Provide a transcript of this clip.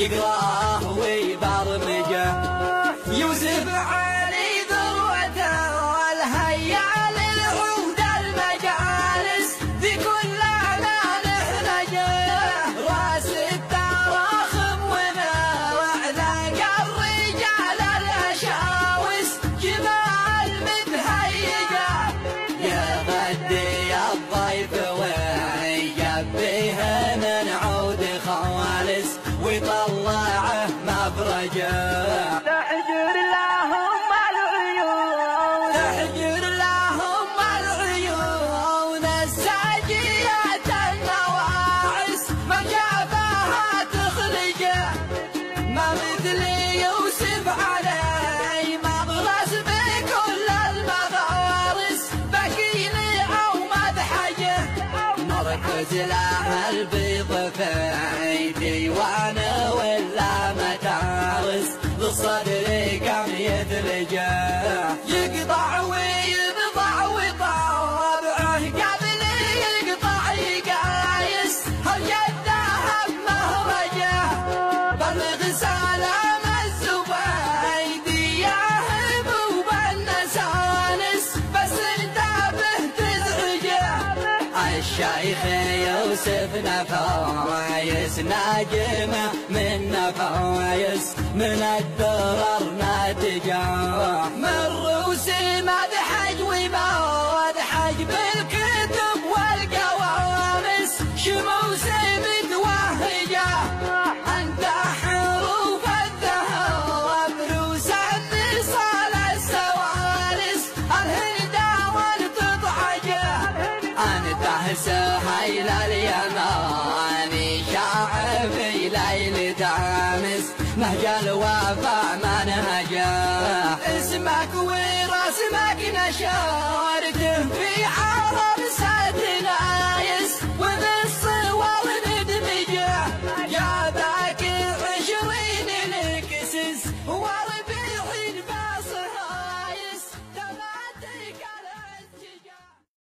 يقراه ويبرمجه. يوسف علي ذروته والهيا للعود المجالس في كل امان نجه. راس التراخم وعلاق الرجال الاشاوس جماع المتهيجه. يغدي الضيف ويجبيه من عود خالص ويطلعه مفرجه. تحجر لهم العيون تحجر لهم العيون الساجيات النواعس ما شافها تخلجه. ما مثل يوسف علي مغرس بكل المغارس بكيل او مدحجه. مركز له البيض في ديوانه ولا مدارس للصدر كم يثلجه. يقطع ويبضع وطابعه قبل يقطع يقايس هالجده بمهرجه. بلغ سلام الزبيدي ياهب وبالنسانس بس انتبه تزعجه. الشيخ يوسف نفايس ناجمه من نفايس من الدرر ناتجه. من روس مدحج ومدحج بالكتب والقوامس شموس متوهجه. انت حروف الذهب روس النصال السوالس الهداوان تضحجه. انت سهيل اليماني شاعر في ليلة امس نهج الوفا منهجه. اسمك ورسمك نشا